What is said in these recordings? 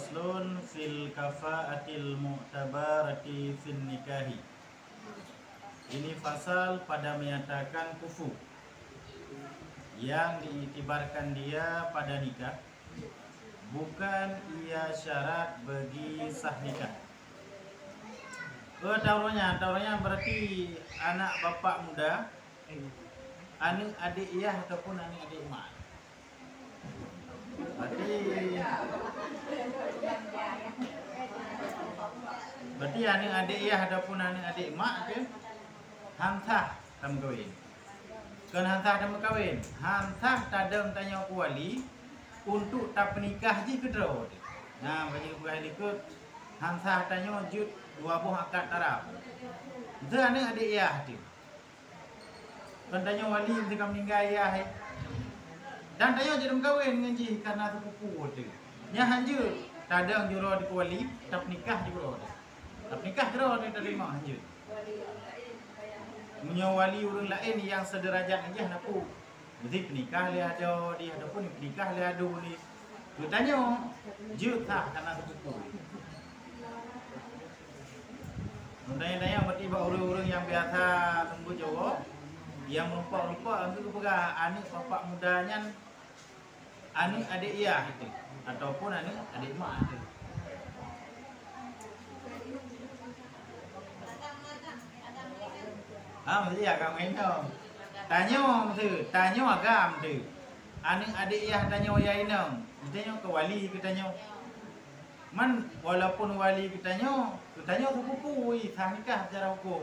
Faslun fil kafa'atil mu'tabarati fin nikahi. Ini fasal pada menyatakan kufu yang diiktibarkan dia pada nikah, bukan ia syarat bagi sah nikah. Taruhnya berarti anak bapak muda, anak adik iyah ataupun anak adik mak. Berarti anak adik iyah ataupun anak adik mak ke hantah tam kawin. Kan hantah tam kawin. Hantah tadam tanya ku wali untuk tak penikah je ke draw. Nah, bagi bukan ikut hantah tanya jut dua buah akad taraf. Itu anak adik iyah tu. Kan tanya wali ketika meninggal iyah. Dan tanya je tam kawin dengan ji karena sepupu tu. Nya hanjur tadang juro di wali tak nikah juro. Tak nikah juro dia terima hanjur. Menyawali orang lain yang sederajat aja nak pu. Jadi penikah dia ada, dia ada pun penikah dia ada ni. Tu tanya, je tak karena sepupu. Tanya berarti orang-orang yang biasa tunggu jawab, yang merupa-rupa itu kepada anak bapak mudanya, anak adik iyah itu, ataupun anak adik mak itu. Mesti agak main dong. Tanya agam tu. Anak adik iyah tanya wayai nang. Tanya ke wali ke tanya. Man walaupun wali ke tanya sepupu sah nikah secara hukum.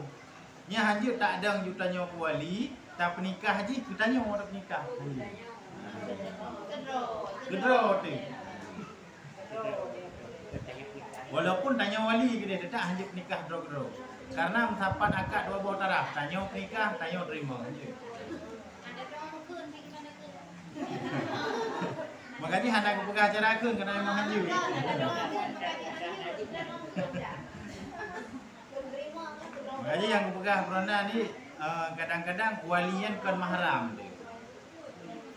Nya hanjur tak ada ju tanya ke wali, tak penikah je ke tanya orang penikah. Gedro tu. Walaupun tanya wali ke dia tak hanjur nikah gedro. Karena mendapat akad dua buah taraf, tanya nikah, tanya terima aja. Makanya hendak buka acara kun kena memang hanjur. Makanya yang buka perona ni kadang-kadang walian kan mahram.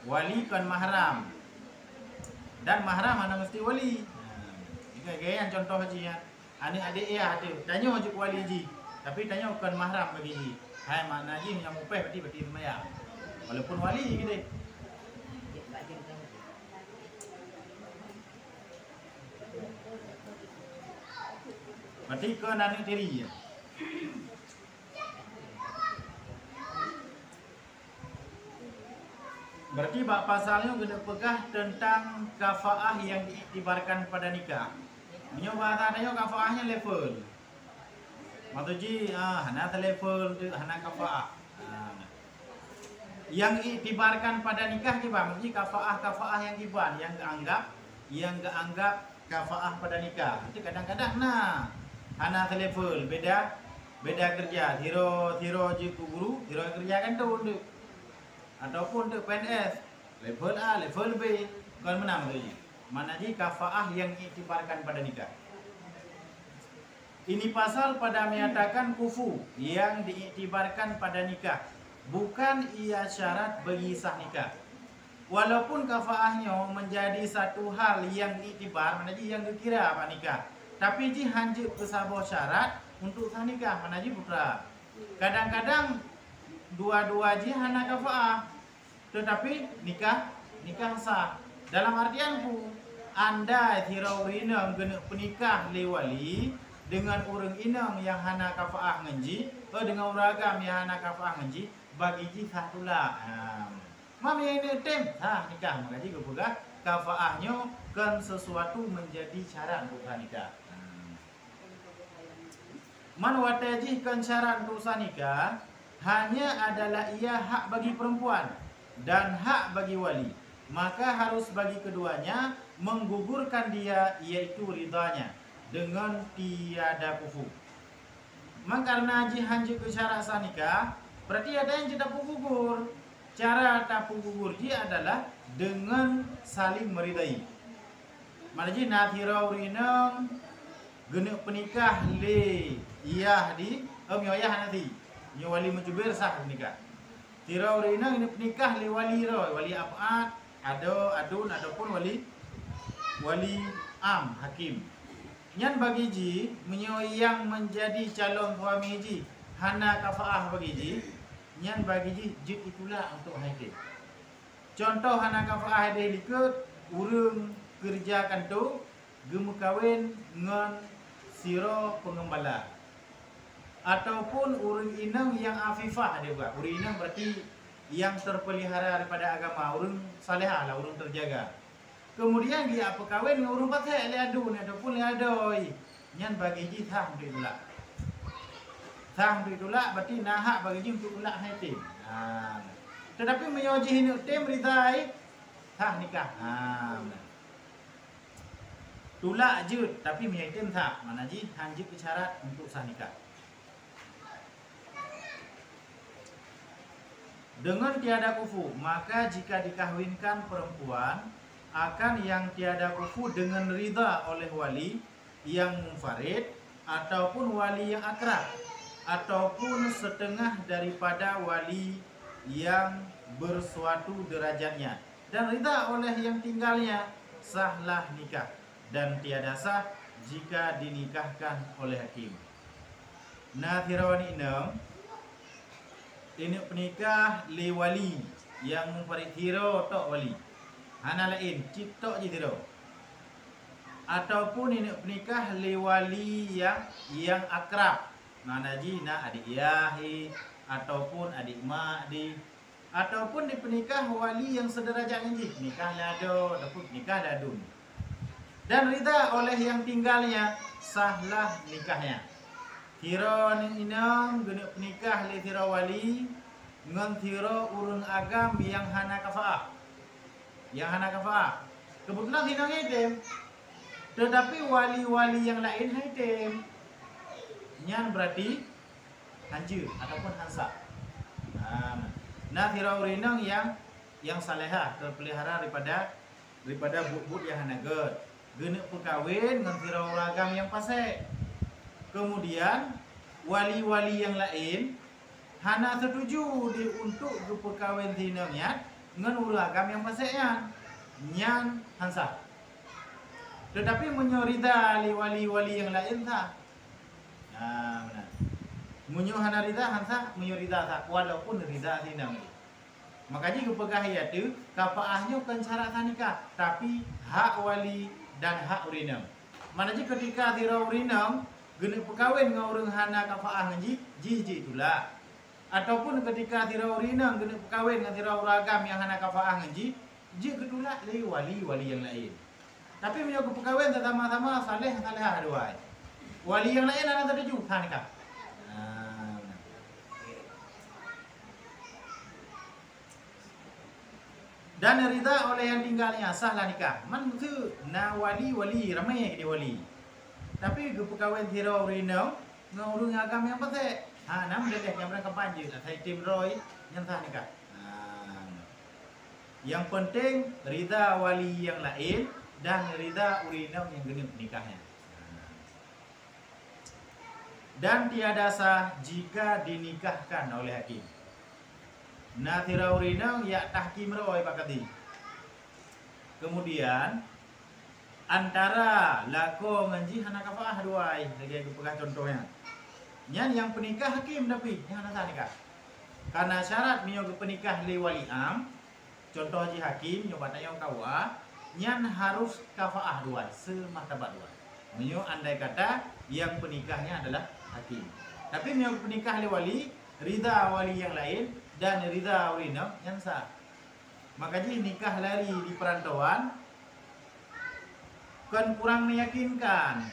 Wali kan mahram. Dan mahram mana mesti wali. Ini gaya contoh haji ya. Adik-adik ya tu, tanya wajib wali ji. Tapi tanya bukan mahram bagi ji. Hai makna ji yang upah berarti semaya. Walaupun wali gitu. Berarti ke anak tiri ya. Berarti bab pasalnya kena pegah tentang kafaah yang diiktibarkan pada nikah. Menyoba tanya kafaahnya level. Matuji hana level tu hana kafaah. Yang diiktibarkan pada nikah ke bang, ini kafaah yang diban yang enggak kafaah pada nikah. Itu kadang-kadang hana level beda kerja. Hiro je ku guru, hiro kerja kan tu. Ataupun tu PNS level A, level B, kan menang tu je. Mana je kafaah yang diiktibarkan pada nikah. Ini pasal pada menyatakan kufu yang diiktibarkan pada nikah, bukan ia syarat bagi sah nikah. Walaupun kafaahnya menjadi satu hal yang diiktibar, mana je yang dikira apa nikah. Tapi ji hanjur kesabah syarat untuk sah nikah, mana je putra. Kadang-kadang dua-dua ji hana kafaah, tetapi nikah sah. Dalam artian anda tirau rina kena penikah le wali dengan orang inang yang hana kafaah ngenji, dengan orang agam yang hana kafaah ngenji, bagi ji satulah. Mam yang ini tem nikah, maka ji kebuka kafaahnya kan sesuatu menjadi syarat untuk nikah. Man wataji kan syarat untuk nikah hanya adalah ia hak bagi perempuan dan hak bagi wali. Maka harus bagi keduanya menggugurkan dia, yaitu ridanya dengan tiada kufu. Maka karena ji hanjur ke syarat sah nikah, berarti ada yang tidak gugur. Cara tak gugur dia adalah dengan saling meridai. Mana ji nathirau rinang genek penikah le iyah di mioyah nanti. Nyo wali mencubir sah nikah. Tirau rinang ini penikah le wali roy, wali apaat, adun ataupun wali am hakim. Nyan bagi ji menyo yang menjadi calon suami ji hana kafaah bagi ji, nyan bagi ji jid itulah untuk hakim. Contoh hana kafaah dia likut urang kerja kantu gemu kawin ngan siro pengembala, ataupun urang inang yang afifah dia buat. Urang inang berarti yang terpelihara daripada agama, urang salehah lah, urang terjaga. Kemudian dia apa kawin dengan urang patek le adu ni ataupun le adoi. Nyan bagi ji thang tu pula. Thang tu pula berarti nahak bagi ji untuk ulak hatim. Tetapi menyoji hidup tim ridai thang nikah. Tulak jud tapi menyatim tak. Mana ji hanjit syarat untuk sah nikah. Dengan tiada kufu, maka jika dikahwinkan perempuan akan yang tiada kufu dengan ridha oleh wali yang munfarid ataupun wali yang akrab ataupun setengah daripada wali yang bersuatu derajatnya dan ridha oleh yang tinggalnya, sahlah nikah dan tiada sah jika dinikahkan oleh hakim. Nah thirawani ini penikah li wali yang munfarid thiro tok wali. Hana lain ciptok je tiro. Ataupun ini penikah li wali yang akrab. Mana ji nak adik yahi ataupun adik mak di, ataupun di penikah wali yang sederajat ji, nikah lado ataupun nikah ladun. Dan ridha oleh yang tinggalnya, sahlah nikahnya. Tiro ni inang guna penikah li tiro wali ngan tiro urang agam yang hana kafaah. Yang hana kafaah. Kebetulan tinang hitim. Tetapi wali-wali yang lain hitim. Nyan berarti hancur ataupun hansa. Nah tirau rinang yang salehah terpelihara daripada but-but yang hana ged. Gena perkahwin dengan tirau ragam yang pasek. Kemudian wali-wali yang lain hana setuju untuk perkahwin tinangnya dengan uragam yang paseknya nyan hansa. Tetapi menyorida wali-wali yang lain tak. Benar. Munyo hana rida hansa menyorida tak walaupun rida tinang. Makanya kepegahiyat tu kafaahnya kan syarat nikah tapi hak wali dan hak urinam. Mananya ketika tirau urinam gena perkahwin dengan orang hana kafaah ji itulah. Ataupun ketika tirau rinang gena perkahwin dengan tirau ragam yang hana kafaah ngaji, je kedua lagi wali yang lain. Tapi menyoku perkahwin sama-sama saleh-salehah dua. Wali yang lain ana tertuju kan nikah. Dan ridha oleh yang tinggalnya, sahlah nikah. Man tu na wali ramai dia wali. Tapi perkahwin tirau rinang dengan orang agam yang patek. Nam dedeh yang berangkat panjang lah. Saya tim Roy yang sah nikah. Yang penting ridha wali yang lain dan ridha urinam yang genep nikahnya. Dan tiada sah jika dinikahkan oleh hakim. Nah tira urinam ya tahkim Roy pakati. Kemudian antara lako ngaji hana kafaah duai lagi aku pegang contohnya. Nyan yang penikah hakim tapi yang hana nikah. Karena syarat minyo penikah li wali am, contoh ji hakim nyoba tanya kawa, nyan harus kafaah dua, semartabat dua. Minyo andai kata yang penikahnya adalah hakim. Tapi minyo penikah li wali, ridha wali yang lain dan ridha urinam yang sah. Makanya nikah lari di perantauan kan kurang meyakinkan.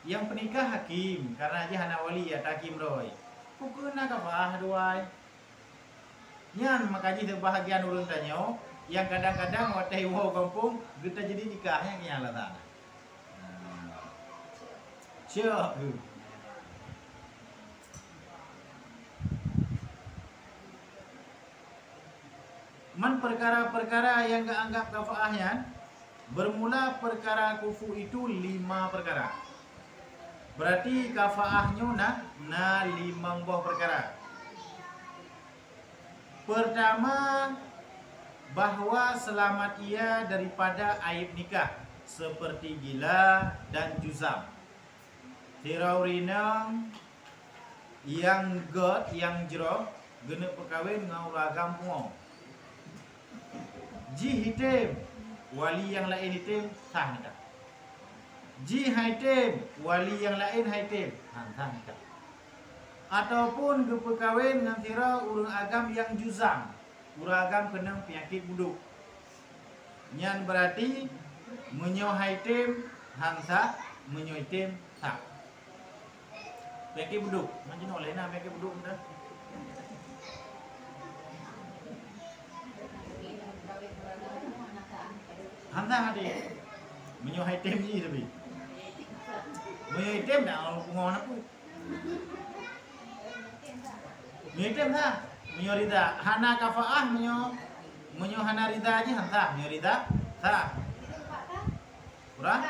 Yang penikah hakim karena dia hana wali ya takim Roy. Kukuna kafaah dua. Nyan makanya bahagian urun tanya yang kadang-kadang watai wo kampung kita jadi nikahnya nyala tanah. Siap. Man perkara-perkara yang gak anggap kafaahnya bermula perkara kufu itu 5 perkara. Berarti kafaahnya na 5 buah perkara. Pertama, bahwa selamat ia daripada aib nikah seperti gila dan juzam. Tiraurina yang god yang jero gena perkawin dengan ragam puang. Ji hitim wali yang lain hitim sah nikah. Ji hitim wali yang lain hitim sah nikah. Ataupun berkahwin dengan tira urang agam yang juzam. Urang agam kena penyakit buduk. Yang berarti menyo hitim sah, menyo hitim sah. Penyakit buduk. Macam oleh nak penyakit buduk dah. Hanta hadi. Menyo item ni tapi. Menyo item dah orang pengon aku. Menyo item dah. Menyo rida. Hana kafaah menyo hana rida aja hanta. Menyo rida. Sah. Kurang?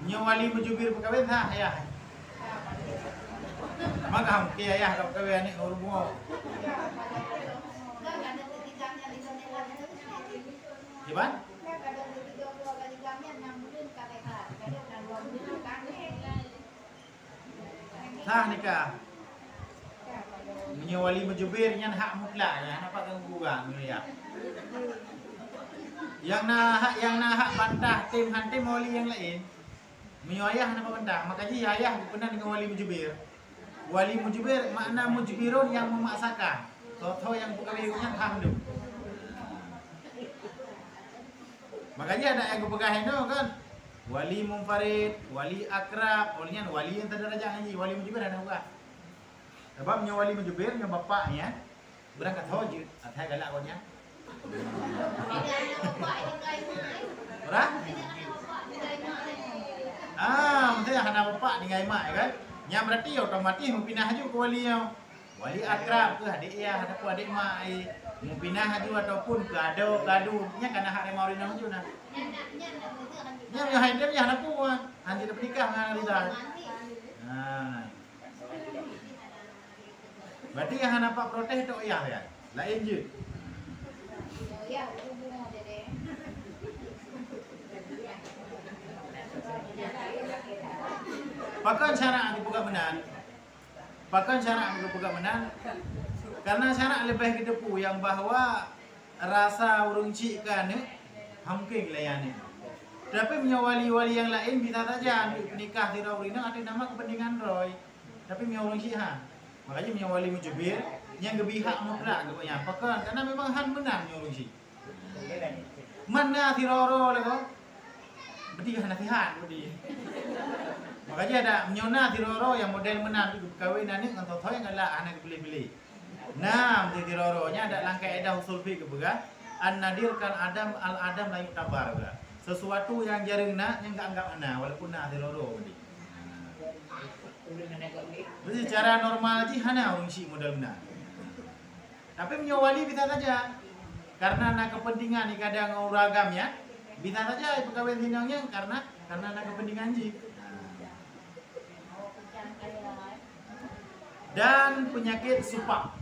Menyo wali menjubir perkahwin sah ayah. Magam ke ayah dak perkahwin ni orang bungo. Gimana? Sah nikah. Menyawali menjubir yang hak mutlak ya, nampak ganggu orang ya. Yang nak hak bantah tim hantim wali yang lain. Menyayah nampak bantah, makanya ayah pernah dengan wali menjubir. Wali menjubir makna menjubirun yang memaksakan. Tahu yang perkahwinannya hamdu. Makanya ada yang berpegang itu kan. Wali munfarid, wali akrab, wali yang terderajat haji, wali menjubir ada juga. Sebab nya wali menjubir nya bapaknya berangkat haji, atai galak konya. Ora? Mesti hana bapak dengan mak kan. Nya berarti otomatis mempindah haju ke wali yang wali akrab ke adik ayah ataupun adik mak mempindah haju ataupun ke gadu nya kana hak remau rina haju nah. Nya nya haidem nya hana puan, hanji dah nikah dengan Rida. Berarti yang hana pak protes tu ayah ya. Lain je. Ya, Pakan syarak dibuka menan. Pakan syarak dibuka menan. Karena syarak lebih kedepu yang bahawa rasa urung cik kan hamke gelayane. Tapi punya wali-wali yang lain bisa saja ambil nikah tira urina ada nama kepentingan roy. Tapi punya urung cik han. Makanya punya wali mujubir yang gebihak mutlak gebanya. Pakan karena memang han menang punya urung cik. Mana tira ro le ko? Berarti han nasihat berarti. Makanya ada menyona tiroro yang model menang di perkahwinan ni dengan totoy yang galak anak pilih-pilih. Nah, tiroro-nya ada langkah edah usul fiqh berga an-nadirkan adam al-adam la yutabar berga. Sesuatu yang jarang nak yang enggak anggap ana walaupun nah tiroro berarti. Jadi secara normal ji hana orang si model menang. Tapi menyawali bisa saja. Karena nak kepentingan ni kadang uragamnya bisa saja perkahwinan sinangnya karena nak kepentingan ji. Dan penyakit supak.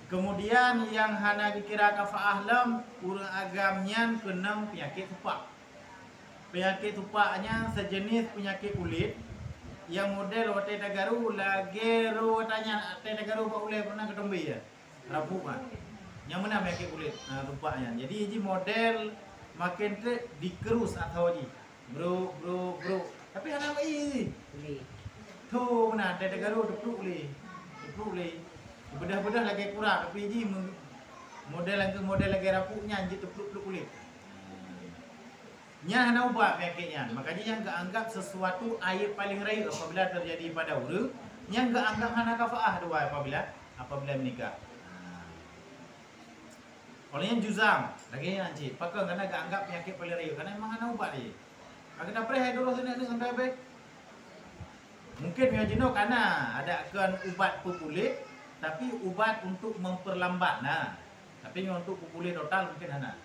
Kemudian yang hana dikira kafaah lam urang agamnya kena penyakit supak. Penyakit supaknya sejenis penyakit kulit yang model wate tagaru lagi ro tanya te tagaru pak uleh pernah ketombe ya. Rabu kan. Yang mana penyakit kulit supaknya. Jadi ini model makin te dikerus atau ji. Bro. Tapi hana ini. Tu mana te tagaru depluk le. Bedah-bedah lagi kurang tapi ji model lagi rapuknya ji tepluk kulit. Nya hana ubah penyakitnya. Makanya yang enggak anggap sesuatu aib paling raya apabila terjadi pada urang, yang enggak anggap hana kafaah dua apabila menikah. Olehnya juzam, lagi nanti pakai karena enggak anggap penyakit paling raya karena memang hana ubah dia. Agak dapre hai dulu sini sampai habis. Mungkin yang jenuh karena ada kan ubat kulit, tapi ubat untuk memperlambat. Nah, tapi untuk kulit total mungkin ada.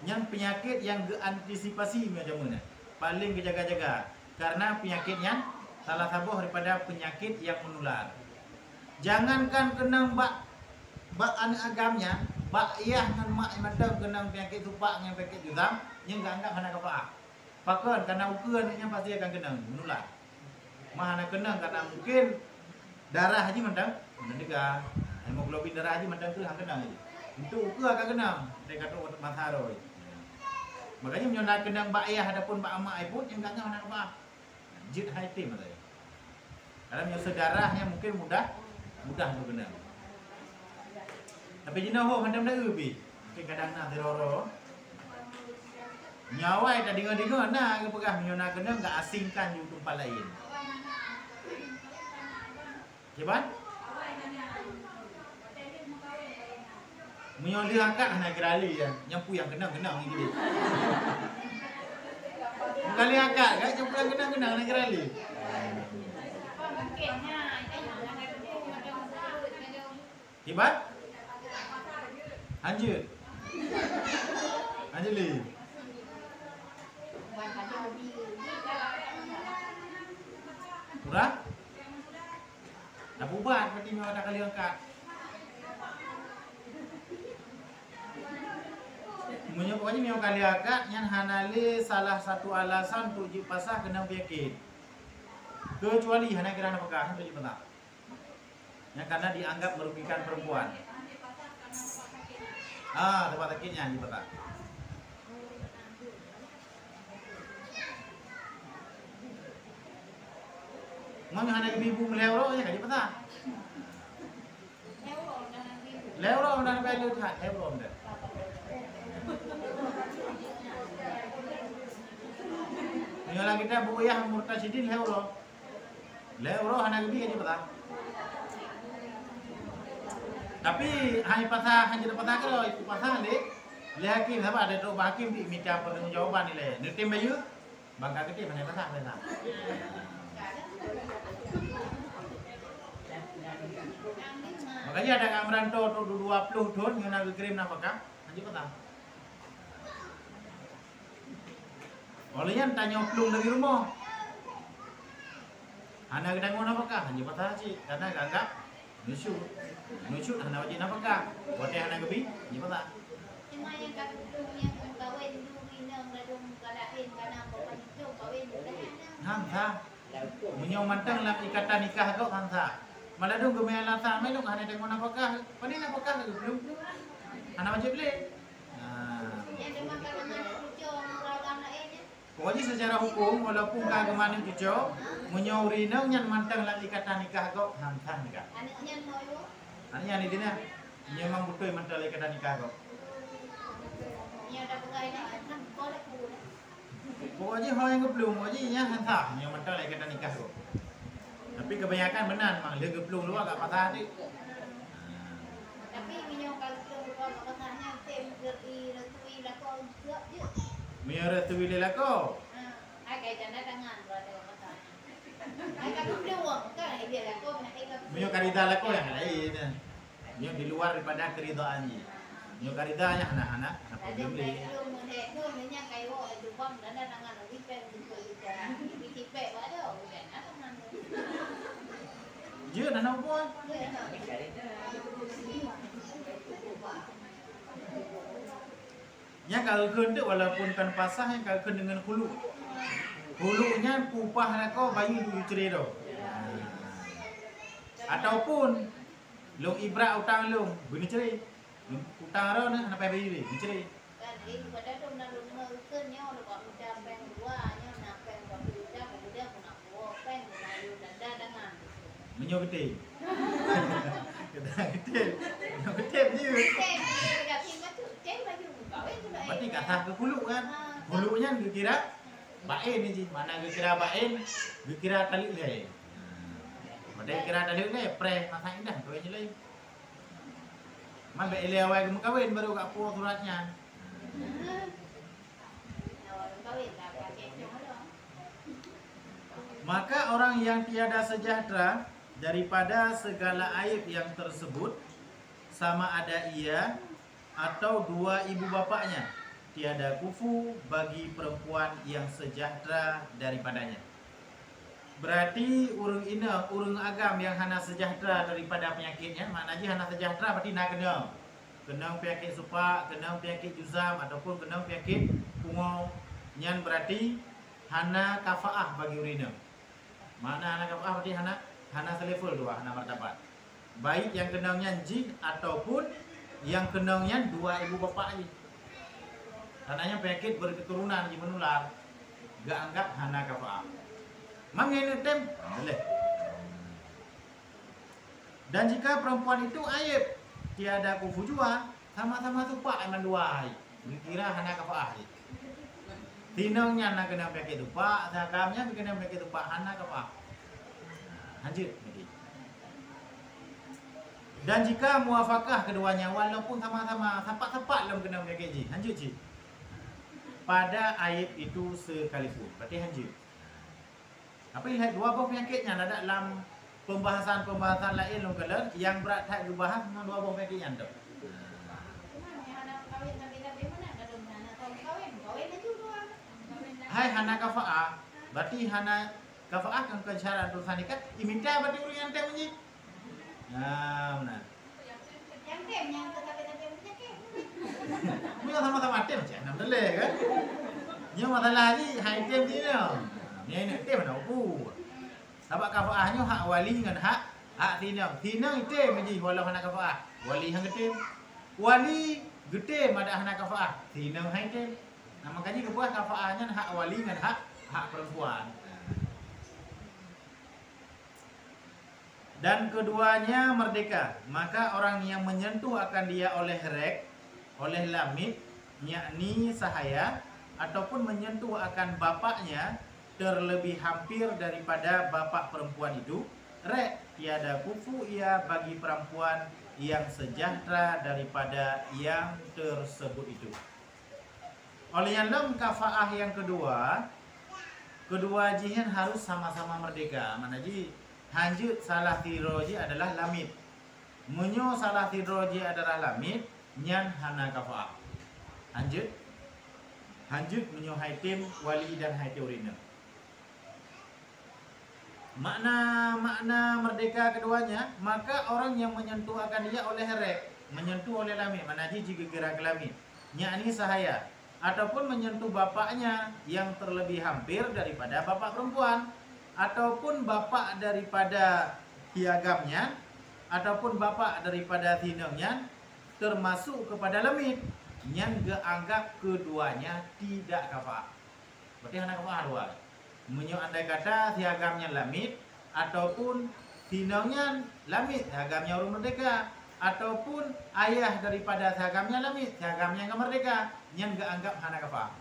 Yang penyakit yang diantisipasi macam mana? Paling kejaga-jaga. Karena penyakitnya salah satu daripada penyakit yang menular. Jangankan kena bak anak agamnya, bak ayah dengan mak yang madam kena penyakit tupak dengan penyakit juzam, yang enggak anggap anak kafaah. Pakon karena ukuran yang pasti akan kena menular. Mah anak kena karena mungkin darah haji mandang mendekat. Hemoglobin darah haji mandang tu hang kena haji. Untuk ukur akan kena. Dia kata untuk matharoi. Makanya menyonat kena bak ayah adapun bak amak ai pun yang enggak anggap anak kafaah. Jid haitim katanya. Karena menyusul darahnya mungkin mudah untuk kena. Tapi jina ho mandam dah ubi. Mungkin kadang nak teroro. Nyawai tak dengar-dengar nak ke pegah menyona kena enggak asingkan di tempat lain. Cepat. Menyoli angkat nak gerali ya. Nyampu yang kena-kena ni gini. Kali angkat kan nyampu yang kena-kena nak gerali. Hebat? Anjir. Anjeli. Murah? Dah bubat berarti memang ada kali angkat. Menyebabkannya memang kali angkat yang hanali salah satu alasan untuk uji pasah kena penyakit. Kecuali hana kira apakah itu benar. Yang karena dianggap merugikan perempuan. Tempat sakitnya di peta. Mang hana ibu melewro nya di peta. Lewro dan belu tak lewro dah. Nyolang kita bu ya murtasidin lewro. Lewro hana ibu di peta. Tapi hanya pasal kalau itu pasal le hakim apa ada tu hakim di minta pertanggungjawaban ni le. Ni tim bayu bangka kecil hanya pasal. Makanya ada gambaran tu 20 ton yang nak kirim napakah? Lanjut petang. Olehnya tanya plung dari rumah. Anak kedai mau napakah? Lanjut petang sih karena agak Nusuk hana wajib napakah? Bote hana gebi, ni pata. Cuma yang kat yang kawin dulu minang ladung kalain kana bapak itu kawin dah. Hangsa. Menyong mantang lam ikatan nikah kau hangsa. Maladung gemel lata meluk hana tengok napakah. Pani napakah belum. Hana wajib le. Yang demang kana cucu orang lain. Pokoknya secara hukum walaupun keagamaan cucu menyong rinang yang mantang lam ikatan nikah kau hangsa nikah. Anaknya moyo. Anaknya ni dina. Memang betul mantang lam ikatan nikah kau. Yang dah pegai dah kan kolek pun. Pokoknya hal yang belum, pokoknya hantar yang mentang lagi kata nikah tu. Tapi kebanyakan benar, memang dia geplung luar kat patah ni. Tapi minyak kalau katanya tem retui lakon siap je. Minyak retui dia lako. Ai kai tanda tangan berada kata. Ai kat peluang kan dia lakon nak ai kat. Minyak karida lako yang lain. Minyak di luar daripada keridaan ni. Minyak karidanya anak-anak, apa dia beli. Itu minyak kai wo itu bang tanda tangan lebih pen untuk kita. Lebih cepet ada bukan tangan. Je dah nak buat. Yang kalau kena walaupun kan pasah yang kalau kena dengan hulu. Hulunya upah lako bayi du cerai tu. Ataupun long ibrak utang long bini cerai. Utang ro nak sampai bayi ni cerai. Kan ini pada tu nak rumah ukennya orang kau udah pen duanya nak pen kau udah kemudian kau nak buat pen kau nak lu dada dengan. Menyo gede. Kita gede. Menyo gede je. Dekat sini tu cek baju kau itu dah. Berarti kata ke hulu kan. Hulunya dia kira bain ni je. Mana dia kira bain, dia kira tali le. Dia kira tali le pre masa indah tu je lain. Man be ele awal kamu kawin baru kat po suratnya. Maka orang yang tiada sejahtera daripada segala aib yang tersebut, sama ada ia atau dua ibu bapaknya, tiada kufu bagi perempuan yang sejahtera daripadanya. Berarti urung ina, urung agam yang hana sejahtera daripada penyakitnya. Maknanya hana sejahtera berarti nak kena. Kena penyakit supak, kena penyakit juzam ataupun kena penyakit pungo. Nyan berarti hana kafaah bagi urina. Makna hana kafaah berarti hana selevel dua, hana martabat. Baik yang kenangnya jin ataupun yang kenangnya dua ibu bapa aja. Tandanya penyakit berketurunan yang menular. Gak anggap hana kafaah. Mangene tem boleh. Dan jika perempuan itu aib, tiada kufu jua, sama-sama tupak eman dua ai. Dikira hana kafaah. Tinongnya nak kena penyakit tupak, sakamnya kena penyakit tupak hana kafaah. Lanjut. Dan jika muafakah keduanya walaupun sama-sama tepat-tepat dalam kena penyakit ji. Lanjut ji. Pada aib itu sekalipun. Berarti lanjut. Tapi lihat dua buah penyakitnya ada dalam pembahasan lain longkalan yang berat tak dibahas memang dua buah penyakitnya tu. Hai hana kafaah. Berarti hana kafaah kan syarat urusan nikah. Iminta berarti urang yang tem ni. Nah, benar. Yang tem yang tapi penyakit. Mula sama-sama tem macam nak boleh kan? Yang masalah ni hai tem ni dah. Ni nak tem mana aku. Sebab kafaahnya hak wali dengan hak tinang. Tinang tem je walau hana kafaah. Wali hang tem. Wali getem ada hana kafaah. Tinang hai tem. Nah makanya kebuah kafaahnya hak wali dengan hak perempuan. Dan keduanya merdeka, maka orang yang menyentuh akan dia oleh rek, oleh lamit, yakni sahaya, ataupun menyentuh akan bapaknya terlebih hampir daripada bapak perempuan itu, rek, tiada kufu ia bagi perempuan yang sejahtera daripada yang tersebut itu. Oleh yang dalam kafaah yang kedua jihan harus sama-sama merdeka. Mana ji? Hanjut salah tiroji adalah lamit. Munyo salah tiroji adalah lamit. Nyan hana kafaah. Hanjut munyo haitim wali dan haitim urina. Makna merdeka keduanya, maka orang yang menyentuh akan dia oleh rek, menyentuh oleh lamit. Mana ji jika gerak lamit. Yakni sahaya. Ataupun menyentuh bapaknya yang terlebih hampir daripada bapak perempuan. Ataupun bapak daripada piagamnya, ataupun bapak daripada tinangnya, termasuk kepada lemit yang dianggap keduanya tidak kafaah. Berarti hanya kafaah dua. Menyo andai kata piagamnya lemit ataupun tinangnya lemit, piagamnya urung merdeka, ataupun ayah daripada piagamnya lemit, piagamnya enggak merdeka, yang dianggap hanya kafaah.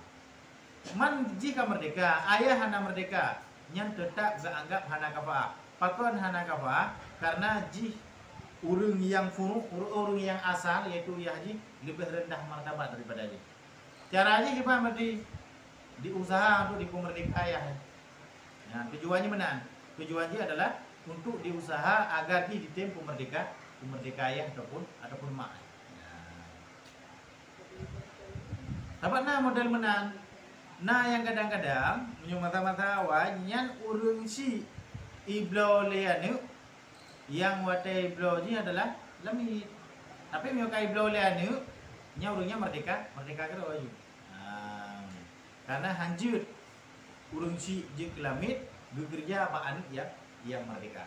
Man jika merdeka, ayah hanya merdeka, yang tetap dianggap hana kafaah. Pakon hana kafaah karena ji urang yang furu, urang yang asal yaitu yahji lebih rendah martabat daripada ji. Caranya gimana diusaha untuk dipemerdeka ayah. Nah, tujuannya mana? Tujuannya adalah untuk diusaha agar ditem pemerdeka ayah ataupun mak. Tabat na model menang. Nah yang kadang-kadang menyung mata-mata nyan urung si iblo leanu yang wate iblo ni adalah lemit. Tapi menyukai iblo leanu nya urungnya merdeka kero aju. Karena hanjut urung si jeung lamit bekerja apa anak yang merdeka.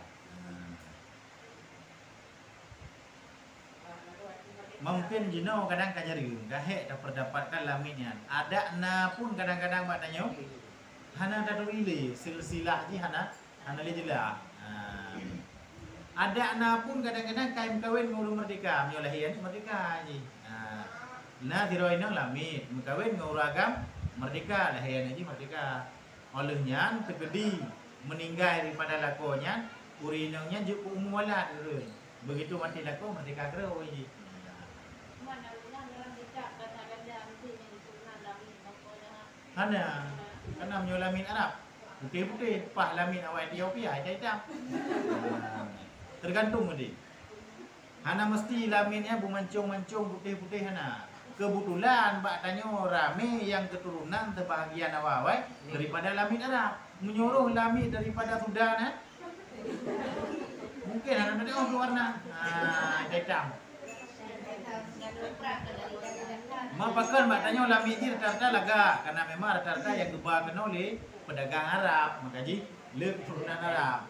Mungkin jino kadang kanyari gahe dah perdapatkan lamitnya. Ada na pun kadang-kadang mak tanya hana dadu ile silsilah ji hana le jelah. Ada na pun kadang-kadang kaim kawin ngurung merdeka, miolahian merdeka ji. Nah tiroino lamit, mengkawin nguragam merdeka, lahian ji merdeka. Olehnya tegedi meninggal daripada lakonya, urinongnya juk umualat dulu. Begitu mati lako merdeka kero ji. Hana, karena menyolamin Arab putih-putih, pah lamin awak Ethiopia hitam. Tergantung dia. Hana mesti laminnya bumancung-mancung putih-putih hana. kebetulan bak tanyo rame yang keturunan terbahagian awal daripada lamit Arab. Menyuruh lamit daripada Sudan mungkin anak tadi keluarna. Hitam. Mapakan bak tanyo lamit ni rata-rata laga karena memang rata-rata yang kebahagian oleh pedagang Arab, maka ji le keturunan Arab.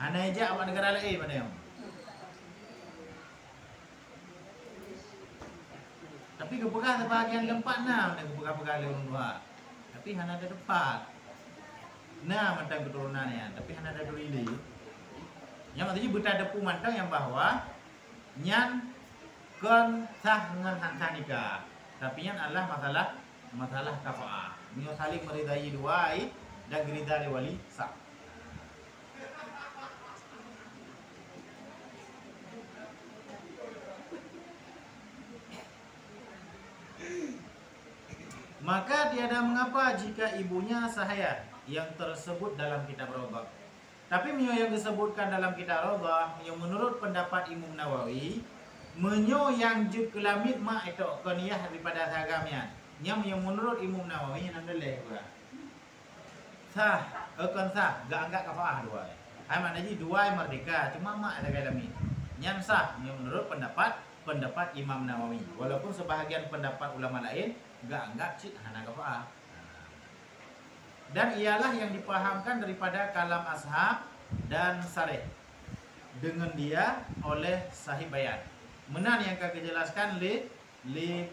Hana ejak awak negara lain mana yang. Tapi kepegah terbahagian tempat nah, kepegah-pegah orang tua. Tapi hana ada tempat. Nah, mantang keturunannya, tapi hana ada duri. Yang artinya berita depu mantang yang bahwa nyan kon sah dengan hak nikah. Tapi nyan Allah masalah kafaah. Nyo saling meridai duai dan geridai wali sah. Maka tiada mengapa jika ibunya sahaya yang tersebut dalam kitab Rawdah. Tapi menyo yang disebutkan dalam kitab Rawdah yang menurut pendapat Imam Nawawi, menyo yang juk kelamit mak itu koniyah daripada agamanya. Yang menurut Imam Nawawi yang boleh juga. Sah, akan sah, gak anggap kafaah dua. Hai maknanya dua merdeka, cuma mak ada kelamit. Yang sah yang menurut pendapat Imam Nawawi. Walaupun sebahagian pendapat ulama lain gak anggap cik hana kafaah. Dan ialah yang dipahamkan daripada kalam ashab dan sarih dengan dia oleh sahib bayan. Menan yang akan dijelaskan li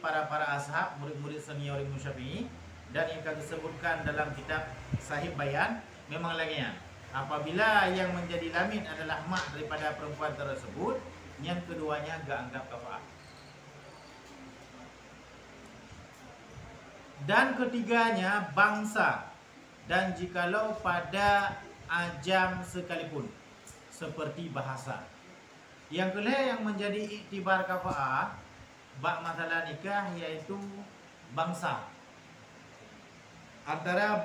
para ashab, murid-murid senior Imam Syafi'i, dan yang akan disebutkan dalam kitab sahib bayan memang lagi ya. Apabila yang menjadi lamin adalah mak daripada perempuan tersebut, yang keduanya gak anggap kafaah. Dan ketiganya bangsa, dan jikalau pada ajam sekalipun seperti bahasa. Yang kedua yang menjadi iktibar kafaah bak masalah nikah yaitu bangsa. Antara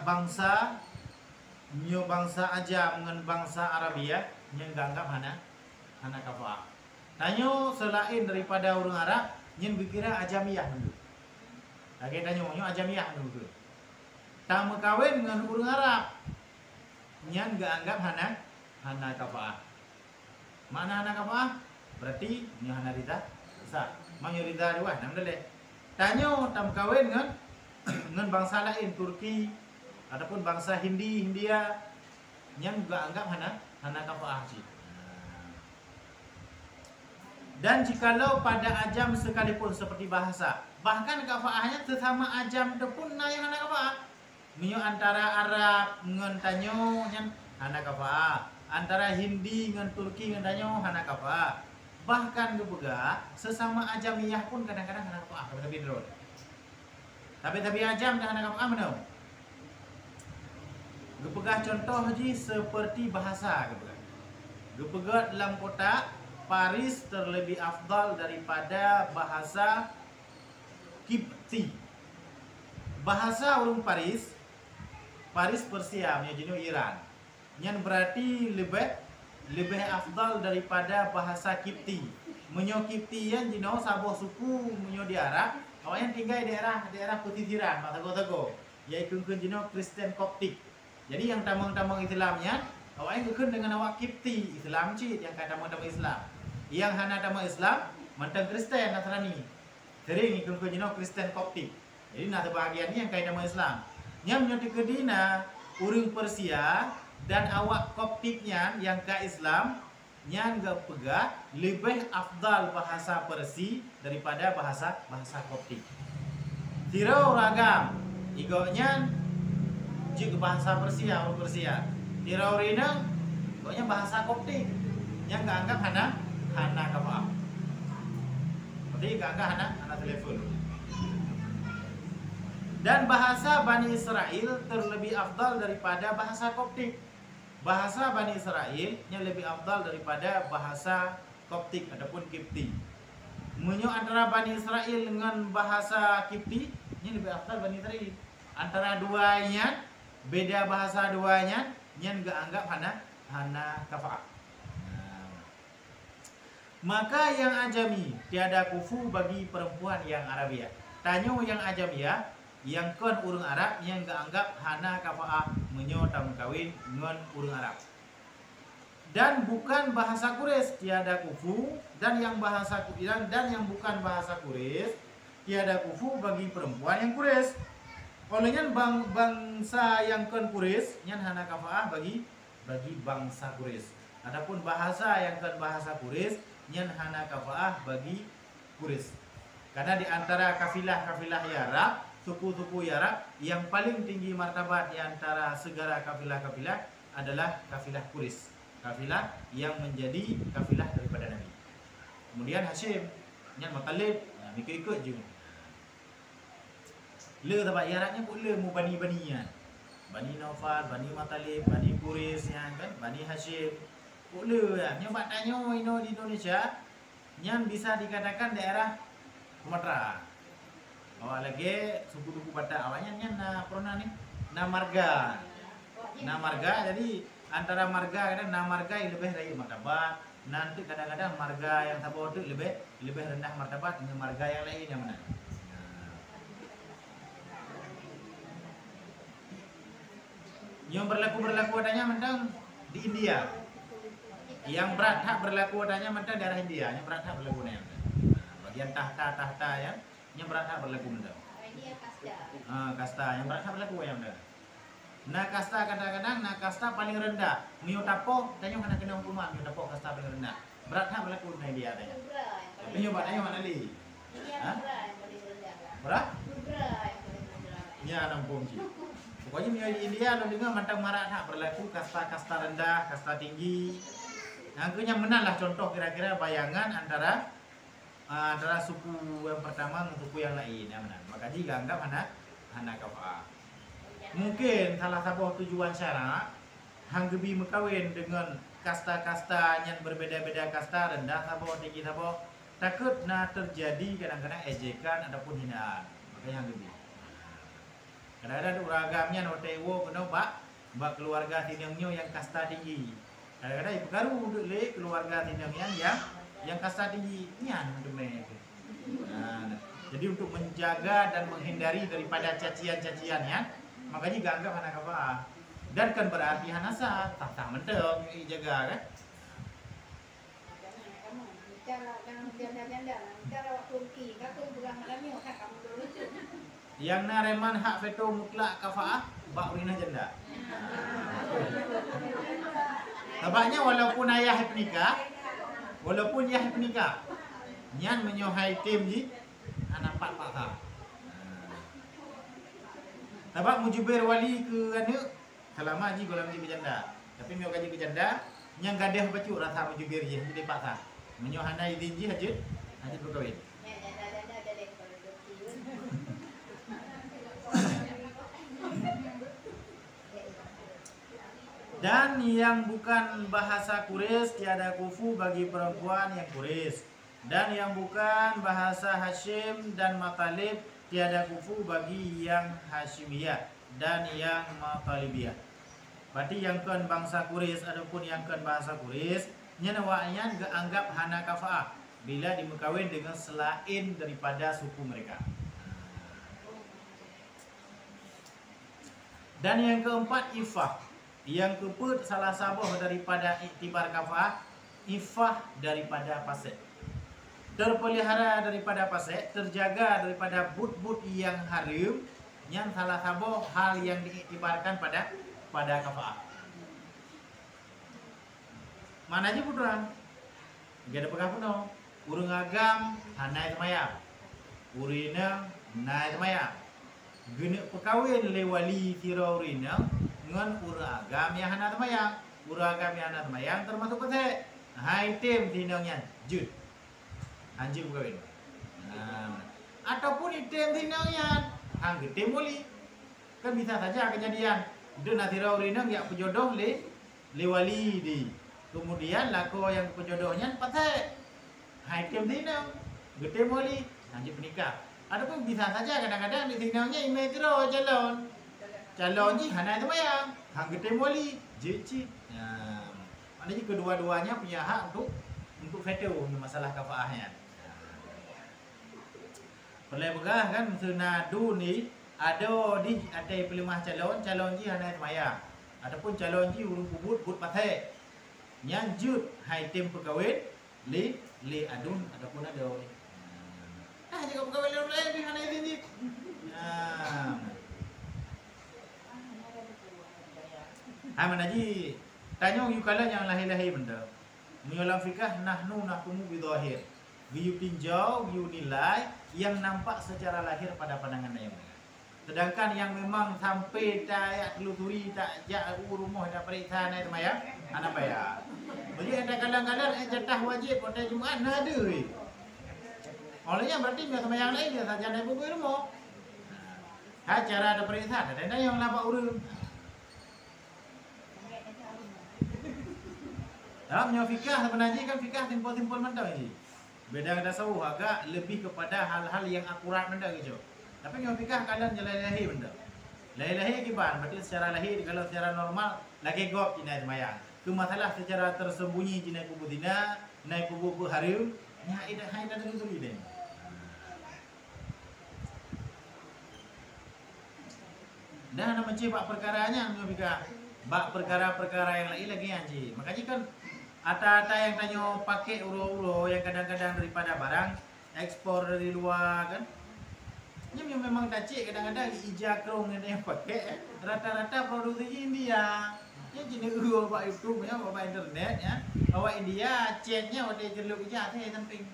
bangsa nyo bangsa ajam dengan bangsa Arabia yang ganggap hana kafaah. Tanyo selain daripada orang Arab yang berkira ajamiyah dulu. Lagi tanyo ajamiyah dulu. Tak kawin dengan orang Arab nyan gak anggap hana kafaah. Mana hana kafaah? Berarti nyo hana rida besar. Manyo rida dua nam dele. Tanyo tam kawin dengan bangsa lain Turki ataupun bangsa Hindia nyan gak anggap hana kafaah sih. Dan jikalau pada ajam sekalipun seperti bahasa, bahkan kafaahnya sesama ajam itu pun yang hana kafaah. Minyo antara Arab dengan tanyo nyan hana kafaah, antara Hindi dengan Turki dengan tanyo hana kafaah. Bahkan kebega sesama ajamiyah pun kadang-kadang hana kafaah, tapi ajam dah hana kafaah mana? Gepegah contoh ji seperti bahasa gepegah. Gepegah dalam kotak Paris terlebih afdal daripada bahasa Kipti. Bahasa orang Paris Persia menjadi Iran. Yang berarti lebih afdal daripada bahasa Kipti. Menyo Kipti yang jino saboh suku menyo di Arab, awaknya tinggal di daerah pesisiran, Matago-tago, yaitu jino Kristen Koptik. Jadi yang tamang-tamang Islamnya, awaknya kekun dengan awak Kipti, Islam cik yang kata tamang Islam. Yang hana tamang Islam, mantan Kristen Nasrani. Sering ikut jino Kristen Koptik. Jadi nak bahagian ni yang kait tamang Islam. Yang menyoti kedina urang Persia dan awak Koptiknya yang ke Islam, yang gak pegah lebih afdal bahasa Persi daripada bahasa Koptik. Tirau ragam, igonya jika bahasa Persia, orang Persia. Tirau rina, pokoknya bahasa Koptik yang gak anggap hana kafaah. Berarti gak anggap hana telepon. Dan bahasa Bani Israel terlebih afdal daripada bahasa Koptik. Bahasa Bani Israel yang lebih afdal daripada bahasa Koptik ataupun Kipti. Menyo antara Bani Israel dengan bahasa Kipti, ini lebih afdal Bani Israel. Antara duanya, beda bahasa duanya, yang gak anggap hana kafaah. Maka yang ajami tiada kufu bagi perempuan yang Arabia. Tanyo yang ajamia yang kon urang Arab yang gak anggap hana kafaah menyo tam kawin ngon urang Arab. Dan bukan bahasa Quraisy tiada kufu dan yang bukan bahasa Quraisy tiada kufu bagi perempuan yang Quraisy. Olehnya bangsa yang kon Quraisy nyan hana kafaah bagi bangsa Quraisy. Adapun bahasa yang kon bahasa Quraisy nyan hana kafaah bagi Quraisy. Karena di antara kafilah-kafilah Arab, suku-suku Arab yang paling tinggi martabat di antara segala kafilah-kafilah adalah kafilah Quraisy. Kafilah yang menjadi kafilah daripada Nabi. Kemudian Hashim, nyan Muttalib, ikut-ikut je. Le tabat Arabnya pun le mu bani-banian. Bani Naufal, Bani Muttalib, Bani Quraisy kan, Bani Hashim. Pun le ya. Nyan bak tanyo di Indonesia, nyan bisa dikatakan daerah Sumatera. Awak lagi suku-suku Batak awaknya nyan pernah nih Namarga. Namarga jadi antara marga kadang marga yang lebih dari martabat, nanti kadang-kadang marga yang tabur itu lebih rendah martabat dengan marga yang lain yang mana. Yang berlaku adanya mentang di India. Yang berat hak berlaku adanya mentang daerah India, yang berat hak berlaku adanya. Bagian tahta ya, yang berat hak berlaku mentang. Kasta yang berat hak berlaku yang mentang. Nah kasta kadang-kadang kasta paling rendah. Mio tapo tanya mana kena hukuman mio tapo kasta paling rendah. Berat hak berlaku dengan dia tanya. Tapi nyoba tanya mana li? Berat? Ya nampung sih. Pokoknya mio di India lo dengar mantang marat hak berlaku kasta rendah, kasta tinggi. Angkanya menanlah contoh kira-kira bayangan antara suku yang pertama dengan suku yang lain yang mana. Maka jika anggap hana kafaah. Mungkin salah satu tujuan syarak hanggebi mekawin dengan kasta-kasta yang berbeda-beda kasta rendah sabo tinggi sabo takut terjadi kadang-kadang ejekan ataupun hinaan. Makanya hanggebi. Kadang-kadang uragamnya notewo kena bak keluarga tinangnya yang kasta tinggi. Kadang-kadang ibu karu duduk le keluarga tinangnya yang kasta tinggi nian demai. Jadi untuk menjaga dan menghindari daripada cacian-cacian ya. Makanya gak anggap hana kafaah. Dan kan berarti hanasa tak menteng jaga kan. Yang nareman hak veto mutlak kafaah bak urina janda. Tabaknya walaupun ayah nikah, nyan menyohai tim ji anak pak. Tabak mujibir wali ke anu selama ji golam ji berjanda. Tapi mio gaji berjanda nyang gadeh bacuk rasa mujibir je jadi paksa. Menyo hana izin ji hajit berkahwin. Dan yang bukan bahasa Quraisy tiada kufu bagi perempuan yang Quraisy. Dan yang bukan bahasa Hashim dan Muttalib tiada kufu bagi yang Hashimiyah dan yang Muttalibiyah. Berarti yang kan bangsa Quraisy ataupun yang kan bahasa Quraisy nyenawanya gak anggap hana kafaah bila dimekawin dengan selain daripada suku mereka. Dan yang keempat ifah. Yang keempat salah sabuh daripada iktibar kafaah ifah daripada fasik. Terpelihara daripada pasek, terjaga daripada but-but yang haram, yang salah satu hal yang diiktibarkan pada kafaah. Mana aja putra? Gak ada pegah puno. Urung agam hanai temaya, urina nai temaya. Gene pekawin lewali tiro urina ngan urung agam yang hanai temaya, urung agam yang hanai temaya termasuk pasek. Hai tim tinongnya jud. Anjing kawin. Ataupun item tinangnya hang gede muli. Kan bisa saja kejadian. Dia nanti rinang ya pejodoh le wali di. Kemudian lako yang pejodohnya patai. Item tinang gede muli anjing menikah. Ataupun bisa saja kadang-kadang di tinangnya imejro calon. Calon ji hana itu bayang. Hang gede muli jeci. Maknanya kedua-duanya punya hak untuk untuk veto ni masalah kafaahnya. Perlu begah kan senadu ni ada di atai pelimah calon ji hanai semaya ataupun calon ji urung kubut but pathai yang jut hai tim perkawin li adun ataupun ada jika perkawin lain di hanai sini hai manaji tanya you kala yang lahir-lahir benda menyolam fikah nahnu nahkumu bidhahir you tinjau you nilai yang nampak secara lahir pada pandangan yang sedangkan yang memang sampai tak telusuri tak jak rumah tak periksa naik semaya anak bayar. Jadi ada kadang-kadang jatah wajib pada Jumaat ada weh. Olehnya berarti biar sembahyang lain dia saja naik buku rumah. Ha cara ada periksa ada yang lapak urang. Dalam fikah sebenarnya kan fikah simpel-simpel mentah je. Beda dengan tasawuf agak lebih kepada hal-hal yang akurat mentah gitu. Tapi yang fikah kalian jalan lahir benda. Lahir kiban berarti secara lahir kalau secara normal lagi gop jinai sembahyang. Ke masalah secara tersembunyi jinai kubur dina, naik kubur berharim, nyai dah hai dah telusuri dia. Dah nak mencibak perkaranya yang fikah. Bak perkara-perkara yang lain lagi anji. Makanya kan ata-ata yang tanya pakai uro-uro yang kadang-kadang daripada barang ekspor dari luar kan. Yang memang tak cik kadang-kadang ijak kerong yang pakai rata-rata produksi India. Ya jenis uro buat YouTube ya, buat internet ya. Bawa India, chatnya ada jeluk ijak tu samping.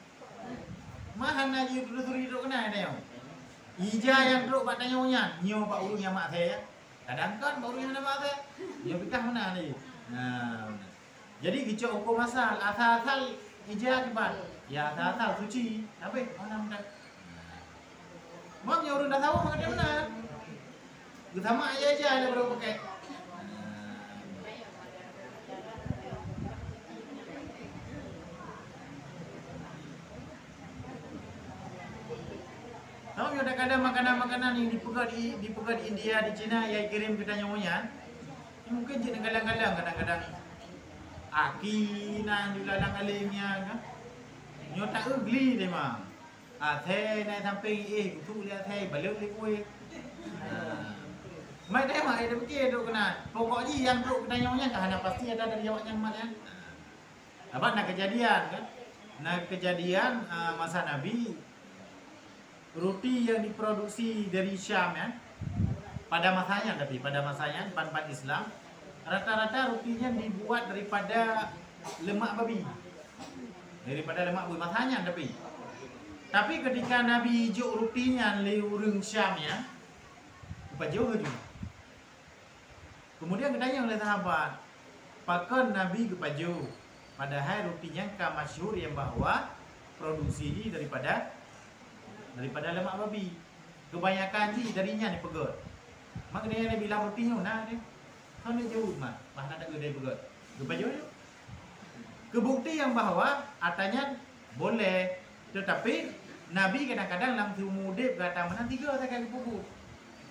Mahal aja telusuri duk kena dia. Ija yang duk buat tanya-tanya, nyo pak urung yang mak saya. Kadang kan baru yang nama saya. Nyo fikah mana ni? Nah. Jadi kicau hukum asal, asal ija kibat. Ya asal suci. Tapi mana mudah. Mak yang orang dah tahu maka dia benar. Sama aja ada berapa pakai. Tahu yang kadang makanan-makanan yang dipegang di India, di China yang kirim kita nyamunya. Mungkin jadi kadang-kadang aki nan dilalang alimnya kan. Nyo tak ugly dia mah. Thay này samping tu lihat thay balik li kuih. Mai dah mai dah fikir duk kena. Pokoknya yang duk tanya-tanya kan pasti ada dari jawab yang mat kan. Apa nak kejadian kan? Nak kejadian masa Nabi roti yang diproduksi dari Syam ya. Pada masanya pan-pan Islam rata-rata rotinya dibuat daripada lemak babi. Daripada lemak babi masanya tapi ketika Nabi hijau rotinya liurung Syam ya, jauh juga. Kemudian ditanya oleh sahabat, pakon Nabi kepaju, padahal rotinya masyhur yang bahwa produksi ini daripada lemak babi. Kebanyakan ji darinya ni pegot. Maka dia bilang rotinya nah dia. Kan dia jauh mah, bahkan tak gede pegot. Kepaju. Kebukti yang bahwa atanya boleh, tetapi Nabi kadang-kadang langsung mudip kata mana 3 sekali kubur.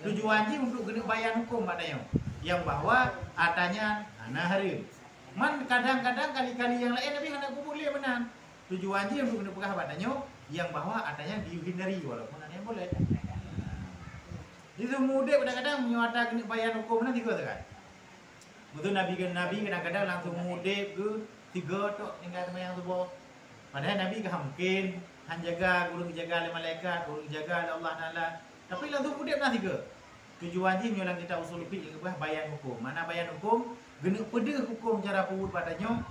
Tujuan je untuk kena bayar hukum katanya. Yang bahwa atanya anak harim. Man kadang-kadang kali-kali yang lain Nabi hendak kubur dia benar. Tujuan je untuk kena pegah katanya yang bahwa atanya dihindari walaupun ada yang boleh. Itu mudip kadang-kadang menyuata kena bayar hukum benar 3 sekali. Betul Nabi kadang-kadang langsung mudip ke 3 tok tinggal sembahyang subuh. Padahal Nabi kan mungkin han jaga, guru jaga oleh malaikat, guru jaga oleh Allah Taala. Tapi langsung mudip dah 3. Tujuan dia menyolang kita usul fiqh ke bayan hukum. Mana bayan hukum? Gena peda hukum cara purut padanya.